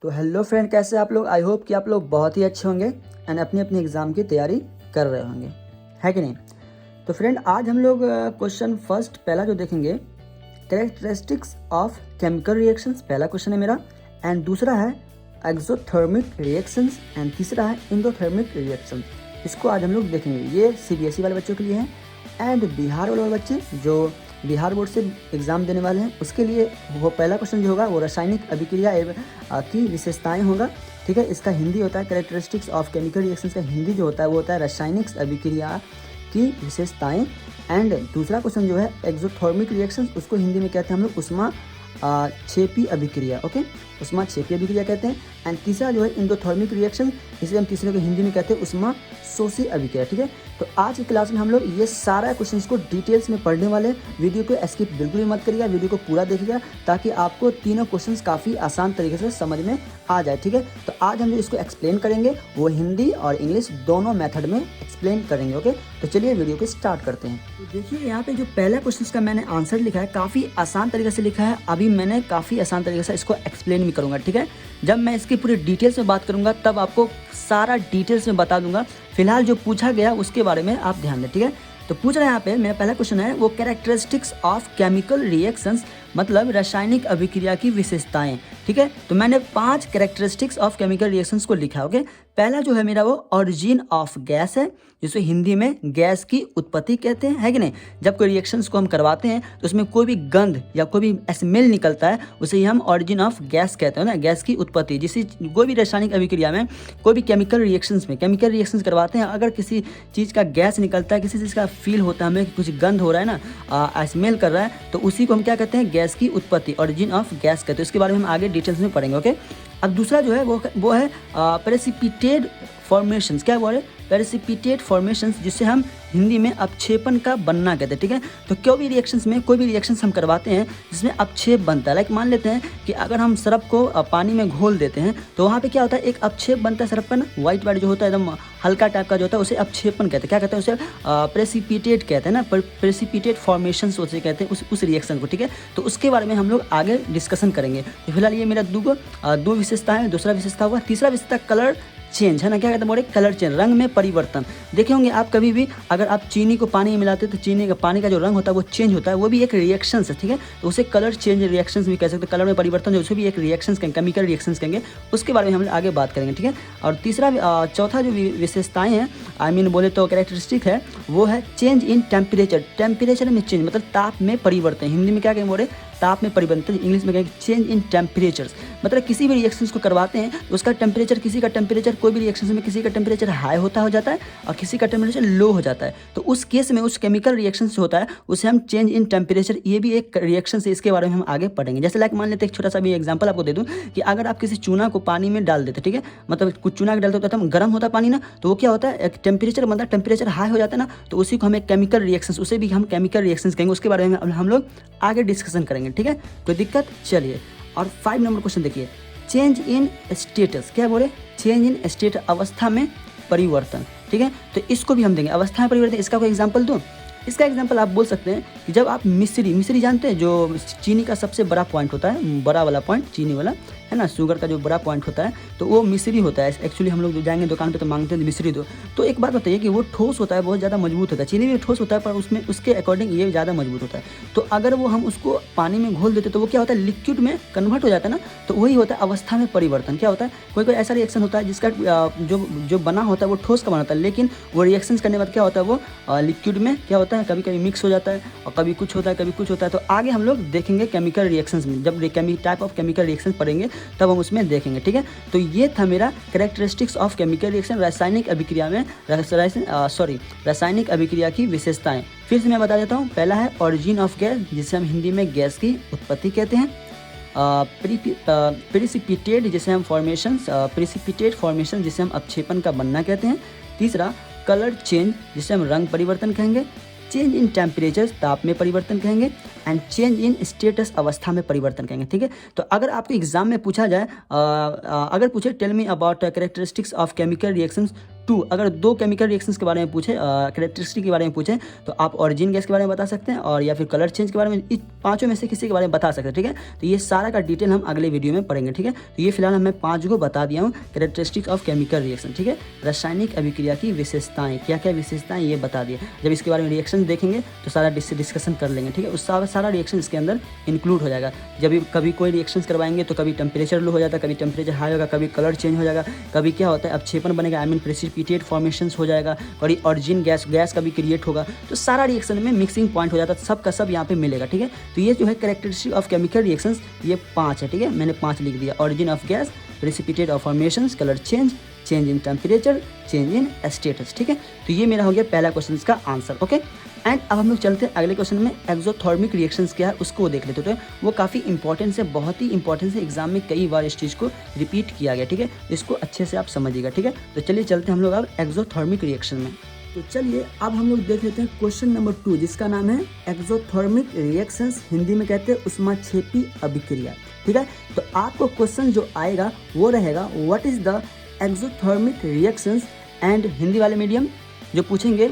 तो hello friend, कैसे आप लोग। आई होप कि आप लोग बहुत ही अच्छे होंगे एंड अपनी अपनी एग्ज़ाम की तैयारी कर रहे होंगे, है कि नहीं। तो फ्रेंड, आज हम लोग क्वेश्चन फर्स्ट पहला जो देखेंगे, कैरेक्टरिस्टिक्स ऑफ केमिकल रिएक्शंस, पहला क्वेश्चन है मेरा। एंड दूसरा है एक्सोथर्मिक रिएक्शंस एंड तीसरा है इंडोथर्मिक रिएक्शंस। इसको आज हम लोग देखेंगे। ये सीबीएसई वाले बच्चों के लिए है एंड बिहार वाले बच्चे जो बिहार बोर्ड से एग्ज़ाम देने वाले हैं उसके लिए वो पहला क्वेश्चन जो होगा वो रासायनिक अभिक्रिया की विशेषताएं होगा। ठीक है, इसका हिंदी होता है कैरेक्टरिस्टिक्स ऑफ केमिकल रिएक्शंस का हिंदी जो होता है वो होता है रासायनिक अभिक्रिया की विशेषताएं। एंड दूसरा क्वेश्चन जो है एक्सोथर्मिक रिएक्शंस, उसको हिंदी में कहते हैं हम लोग उष्मा क्षेपी अभिक्रिया। ओके, उष्मा क्षेपी अभिक्रिया कहते हैं। एंड तीसरा जो है इंडोथर्मिक रिएक्शन, इसे हम तीसरे को हिंदी में कहते हैं उष्मा शोषी अभिक्रिया। ठीक है, तो आज की क्लास में हम लोग ये सारा क्वेश्चंस को डिटेल्स में पढ़ने वाले। वीडियो को स्किप बिल्कुल भी मत करिएगा, वीडियो को पूरा देखिएगा ताकि आपको तीनों क्वेश्चंस काफ़ी आसान तरीके से समझ में आ जाए। ठीक है, तो आज हम जो इसको एक्सप्लेन करेंगे वो हिंदी और इंग्लिश दोनों मेथड में एक्सप्लेन करेंगे। ओके, तो चलिए वीडियो को स्टार्ट करते हैं। तो देखिए यहाँ पे जो पहला क्वेश्चन का मैंने आंसर लिखा है काफ़ी आसान तरीके से लिखा है। अभी मैंने काफ़ी आसान तरीके से इसको एक्सप्लेन भी करूँगा। ठीक है, जब मैं इसकी पूरी डिटेल्स में बात करूँगा तब आपको सारा डिटेल्स में बता दूंगा। फिलहाल जो पूछा गया उसके बारे में आप ध्यान दें। ठीक है, तो पूछ रहे हैं यहाँ पे मेरा पहला क्वेश्चन है वो कैरेक्टरिस्टिक्स ऑफ केमिकल रिएक्शंस, मतलब रासायनिक अभिक्रिया की विशेषताएं। ठीक है, तो मैंने 5 कैरेक्टरिस्टिक्स ऑफ केमिकल रिएक्शंस को लिखा। ओके, पहला जो है मेरा वो ऑरिजिन ऑफ गैस है, जिसे हिंदी में गैस की उत्पत्ति कहते हैं, है कि नहीं। जब कोई रिएक्शंस को हम करवाते हैं तो उसमें कोई भी गंध या कोई भी स्मेल निकलता है उसे ही हम ऑरिजिन ऑफ गैस कहते हैं ना, गैस की उत्पत्ति। जिसे कोई भी रासायनिक अभिक्रिया में, कोई भी केमिकल रिएक्शंस करवाते हैं, अगर किसी चीज़ का गैस निकलता है, किसी चीज़ का फील होता है हमें कि कुछ गंध हो रहा है ना, स्मेल कर रहा है, तो उसी को हम क्या कहते हैं, गैस की उत्पत्ति, ऑरिजिन ऑफ गैस कहते हैं। इसके बारे में हम आगे डिटेल्स में पढ़ेंगे। ओके, अब दूसरा जो है वो है प्रेसिपिटेड फॉर्मेशंस। क्या बोले, प्रेसिपिटेट फॉर्मेशंस, जिसे हम हिंदी में अपक्षेपण का बनना कहते हैं। ठीक है, तो कोई भी रिएक्शंस हम करवाते हैं जिसमें अपक्षेप बनता है। लाइक मान लेते हैं कि अगर हम सरफ को पानी में घोल देते हैं तो वहाँ पे क्या होता है, एक अपक्षेप बनता है सरफ का ना, वाइट जो होता है एकदम हल्का टाइप का जो होता है उसे अपक्षेपण कहते हैं। क्या कहते हैं उसे, प्रेसिपिटेट कहते हैं ना, प्रेसिपिटेट फॉर्मेशंस उसे कहते हैं उस रिएक्शन को। ठीक है, तो उसके बारे में हम लोग आगे डिस्कशन करेंगे। तो फिलहाल ये मेरा दो विशेषता है। दूसरा विशेषता हुआ, तीसरा विशेषता कलर चेंज है ना। क्या कहते हैं बोले, कलर चेंज, रंग में परिवर्तन। देखे होंगे आप कभी भी अगर आप चीनी को पानी में मिलाते हैं तो चीनी का पानी का जो रंग होता है वो चेंज होता है, वो भी एक रिएक्शन है। ठीक है, तो उसे कलर चेंज रिएक्शंस भी कह सकते हैं, कलर में परिवर्तन जो उसे भी एक रिएक्शंस कहेंगे, केमिकल रिएक्शंस कहेंगे। उसके बारे में हम आगे बात करेंगे। ठीक है, और चौथा जो विशेषताएं हैं, बोले तो कैरेक्टरिस्टिक है, वो है चेंज इन टेम्परेचर। टेम्परेचर में चेंज मतलब ताप में परिवर्तन। हिंदी में क्या कहेंगे बोले, ताप में परिवर्तन। इंग्लिश में कहेंगे चेंज इन टेम्परेचर्स, मतलब किसी भी रिएक्शंस को करवाते हैं तो उसका टेम्परेचर, किसी का टेम्परेचर, कोई भी रिएक्शंस में किसी का टेम्परेचर हाई हो जाता है और किसी का टेम्परेचर लो हो जाता है। तो उस केस में उस केमिकल रिएक्शन से होता है उसे हम चेंज इन टेम्परेचर, ये भी एक रिएक्शन से, इसके बारे में हम आगे पढ़ेंगे। जैसे लाइक मान लेते हैं, एक छोटा सा भी एग्जाम्पल आपको दे दूँ कि अगर आप किसी चूना को पानी में डाल देते, ठीक है, मतलब कुछ चूना डालते होता है, गर्म होता है पानी ना, तो वो क्या होता है, एक टेम्परेचर मतलब टेम्परेचर हाई हो जाता है ना, तो उसी को हमें केमिकल रिएक्शंस, उसे भी हम केमिकल रिएक्शंस कहेंगे। उसके बारे में हम लोग आगे डिस्कशन करेंगे। ठीक है, कोई दिक्कत, चलिए। और 5 नंबर क्वेश्चन देखिए, चेंज इन स्टेटस। क्या बोले, चेंज इन स्टेट, अवस्था में परिवर्तन। ठीक है, तो इसको भी हम देंगे, अवस्था में परिवर्तन। इसका कोई एग्जांपल दूं, इसका एग्जांपल आप बोल सकते हैं कि जब आप मिश्री जानते हैं, जो चीनी का सबसे बड़ा पॉइंट होता है, बड़ा वाला पॉइंट चीनी वाला है ना, शुगर का जो बड़ा पॉइंट होता है, तो वो मिश्री होता है। एक्चुअली हम लोग जो जाएंगे दुकान पे तो मांगते हैं मिश्री दो। तो एक बात बताइए कि वो ठोस होता है, बहुत ज़्यादा मजबूत होता है। चीनी भी ठोस होता है पर उसमें उसके अकॉर्डिंग ये ज़्यादा मजबूत होता है। तो अगर वो हम उसको पानी में घोल देते तो वो क्या होता है, लिक्विड में कन्वर्ट हो जाता है ना, तो वही होता है अवस्था में परिवर्तन। क्या होता है, कोई ऐसा रिएक्शन होता है जिसका जो बना होता है वो ठोस का बना होता है, लेकिन वो रिएक्शन करने के बाद क्या होता है, वो लिक्विड में क्या होता है, कभी कभी मिक्स हो जाता है और कभी कुछ होता है, कभी कुछ होता है। तो आगे हम लोग देखेंगे केमिकल रिएक्शंस में, जब टाइप ऑफ केमिकल रिएक्शन पढ़ेंगे तब हम उसमें देखेंगे। ठीक है, तो ये था मेरा कैरेक्टरिस्टिक्स ऑफ केमिकल रिएक्शन, रासायनिक अभिक्रिया में रासायनिक अभिक्रिया की विशेषताएं। फिर से मैं बता देता हूँ, पहला है ऑरिजिन ऑफ गैस, जिसे हम हिंदी में गैस की उत्पत्ति कहते हैं। प्रेसिपिटेट, जिसे हम प्रेसिपिटेट फॉर्मेशन, जिसे हम अपक्षेपण का बनना कहते हैं। तीसरा कलर चेंज, जिसे हम रंग परिवर्तन कहेंगे। चेंज इन टेम्परेचर, ताप में परिवर्तन कहेंगे। एंड चेंज इन स्टेटस, अवस्था में परिवर्तन कहेंगे। ठीक है, तो अगर आपको एग्जाम में पूछा जाए, अगर पूछे tell me about characteristics of chemical reactions 2 अगर 2 केमिकल रिएक्शंस के बारे में पूछे, कैरेक्टरिस्टिक के बारे में पूछे, तो आप ऑरिजिन गैस के बारे में बता सकते हैं और या फिर कलर चेंज के बारे में, इस पाँचों में से किसी के बारे में बता सकते हैं, ठीक है। तो ये सारा का डिटेल हम अगले वीडियो में पढ़ेंगे, ठीक है। तो ये फिलहाल मैं 5 को बता दिया हूँ, कैरेक्टरिस्टिक ऑफ केमिकल रिएक्शन, ठीक है। रासायनिक अभिक्रिया की विशेषताएं, क्या क्या विशेषताएं ये बता दिए। जब इसके बारे में रिएक्शन देखेंगे तो सारा डिस्कशन कर लेंगे, ठीक है। उस सारा रिएक्शन इसके अंदर इंक्लूड हो जाएगा। जब भी कभी कोई रिएक्शन करवाएंगे तो कभी टेम्परेचर लो हो जाता है, कभी टेम्परेचर हाई होगा, कभी कलर चेंज हो जाएगा, कभी क्या होता है अपक्षेपण बनेगा, आई मीन प्रेसिपिटेट फॉर्मेशंस हो जाएगा, और ऑरिजिन गैस कभी क्रिएट होगा। तो सारा रिएक्शन में मिक्सिंग पॉइंट हो जाता है, सब का सब यहाँ पे मिलेगा, ठीक है। तो ये जो है कैरेक्टरिस्टिक ऑफ केमिकल रिएक्शंस, ये 5 है, ठीक है। मैंने 5 लिख दिया, origin of gas, precipitate of formations, colour change, change in temperature, change in status, ठीक है। तो ये मेरा हो गया पहला क्वेश्चन का आंसर, ओके। एंड अब हम लोग चलते हैं अगले क्वेश्चन में, एक्सोथर्मिक रिएक्शंस क्या है उसको देख लेते हैं। तो वो काफ़ी इंपॉर्टेंट है, बहुत ही इंपॉर्टेंट है, एग्जाम में कई बार इस चीज़ को रिपीट किया गया, ठीक है। इसको अच्छे से आप समझिएगा, ठीक है। तो चलिए चलते हैं हम लोग अब एक्सोथर्मिक रिएक्शन में। तो चलिए अब हम लोग देख लेते हैं क्वेश्चन नंबर 2, जिसका नाम है एक्सोथर्मिक रिएक्शंस, हिंदी में कहते हैं उष्माक्षेपी अभिक्रिया, ठीक है। तो आपको क्वेश्चन जो आएगा वो रहेगा what is the exothermic reactions, and Hindi वाले मीडियम जो पूछेंगे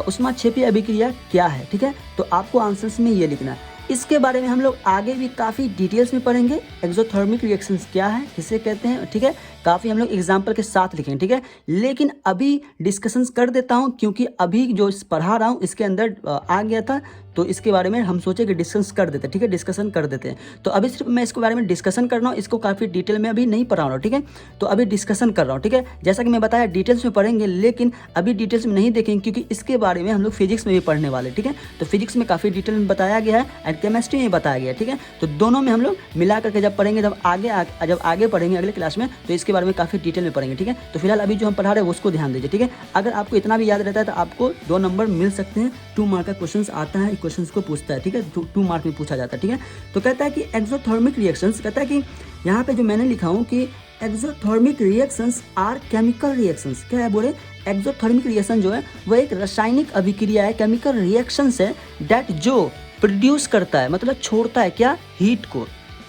उष्माक्षेपी अभिक्रिया क्या है, ठीक है। तो आपको आंसर्स में ये लिखना है। इसके बारे में हम लोग आगे भी काफ़ी डिटेल्स में पढ़ेंगे, एक्सोथर्मिक रिएक्शंस क्या है, किसे कहते हैं, ठीक है। काफ़ी हम लोग एग्जाम्पल के साथ लिखेंगे, ठीक है। लेकिन अभी डिस्कशंस कर देता हूँ, क्योंकि अभी जो पढ़ा रहा हूँ इसके अंदर आ गया था, तो इसके बारे में हम सोचे कि डिस्कस कर देते हैं, ठीक है, डिस्कशन कर देते हैं। तो अभी सिर्फ मैं इसके बारे में डिस्कशन कर रहा हूँ, इसको काफ़ी डिटेल में अभी नहीं पढ़ा रहा हूँ, ठीक है। तो अभी डिस्कशन कर रहा हूँ, ठीक है। जैसा कि मैं बताया डिटेल्स में पढ़ेंगे, लेकिन अभी डिटेल्स में नहीं देखेंगे, क्योंकि इसके बारे में हम लोग फिजिक्स में भी पढ़ने वाले, ठीक है। तो फिजिक्स में काफ़ी डिटेल में बताया गया है, एंड केमिस्ट्री में बताया गया है, ठीक है। तो दोनों में हम लोग मिला करके जब पढ़ेंगे, जब आगे पढ़ेंगे अगले क्लास में, तो इसके बारे में काफ़ी डिटेल में पढ़ेंगे, ठीक है। तो फिलहाल अभी जो हम पढ़ा रहे हैं उसको ध्यान दीजिए, ठीक है। अगर आपको इतना भी याद रहता है तो आपको 2 नंबर मिल सकते हैं। 2 मार्क का क्वेश्चन आता है, क्वेश्चन को पूछता है, ठीक है, 2 मार्क में पूछा जाता है, ठीक है। तो कहता है कि एक्सोथर्मिक रिएक्शंस, कहता है कि यहाँ पे जो मैंने लिखा हूँ कि exothermic reactions are chemical reactions, क्या है बोले, एक्सोथर्मिक रिएक्शन जो है वो एक रासायनिक अभिक्रिया है, केमिकल रिएक्शंस है, दैट जो प्रोड्यूस करता है, मतलब छोड़ता है क्या, हीट को,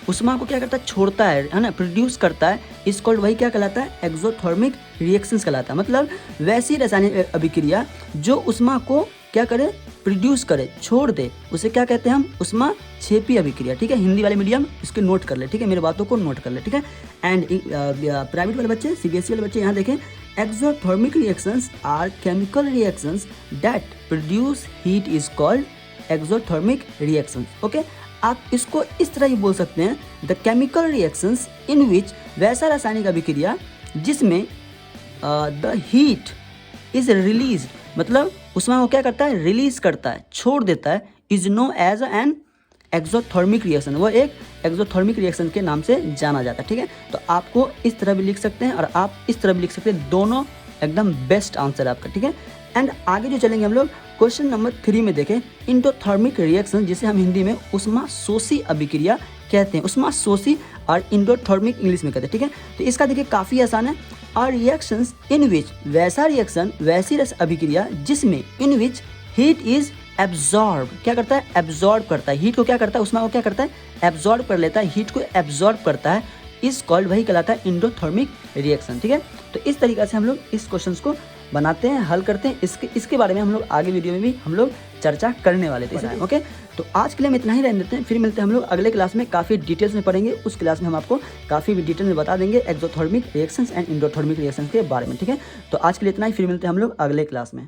उष्मा को क्या करता है, छोड़ता है ना, प्रोड्यूस करता है, इस कॉल्ड वही क्या कहलाता है, एक्सोथर्मिक रिएक्शंस कहलाता है। मतलब वैसी रासायनिक अभिक्रिया जो उष्मा को क्या करे, प्रोड्यूस करे, छोड़ दे, उसे क्या कहते हैं हम, उष्माक्षेपी अभिक्रिया, ठीक है। हिंदी वाले मीडियम इसके नोट कर ले, ठीक है, मेरे बातों को नोट कर ले, ठीक है। एंड प्राइवेट वाले बच्चे, सीबीएसई वाले बच्चे यहाँ देखें, exothermic reactions are chemical reactions that produce heat is called exothermic reactions, okay. आप इसको इस तरह ही बोल सकते हैं, the chemical reactions in which, वैसा रासायनिक अभिक्रिया जिसमें द हीट इज रिलीज, मतलब उसमें वो क्या करता है, रिलीज करता है, छोड़ देता है, is known as an exothermic reaction, वो एक एक्सोथर्मिक रिएक्शन के नाम से जाना जाता है, ठीक है। तो आपको इस तरह भी लिख सकते हैं और आप इस तरह भी लिख सकते हैं, दोनों एकदम बेस्ट आंसर आपका, ठीक है। एंड आगे जो चलेंगे हम लोग क्वेश्चन नंबर 3 में देखें, इंडोथर्मिक रिएक्शन, जिसे हम हिंदी में उष्माशोषी अभिक्रिया कहते हैं, उष्माशोषी और इंडोथर्मिक इंग्लिश में कहते हैं, ठीक है। तो इसका देखिए काफ़ी आसान है, और रिएक्शंस इन विच, वैसा रिएक्शन, वैसी रस अभिक्रिया जिसमें, इन विच हीट इज एब्जॉर्ब, क्या करता है, एब्जॉर्ब करता है, हीट को क्या करता है, उष्मा को क्या करता है, एब्जॉर्ब कर लेता है, हीट को एब्जॉर्ब करता है, इस कॉल्ड वही कहलाता है इंडोथर्मिक रिएक्शन, ठीक है। तो इस तरीके से हम लोग इस क्वेश्चन को बनाते हैं, हल करते हैं, इसके बारे में हम लोग आगे वीडियो में भी हम लोग चर्चा करने वाले थे, ओके। तो आज के लिए हम इतना ही रहने देते हैं, फिर मिलते हैं हम लोग अगले क्लास में, काफ़ी डिटेल्स में पढ़ेंगे, उस क्लास में हम आपको काफ़ी डिटेल में बता देंगे exothermic reactions and endothermic reactions के बारे में, ठीक है। तो आज के लिए इतना ही, फिर मिलते हैं हम लोग अगले क्लास में।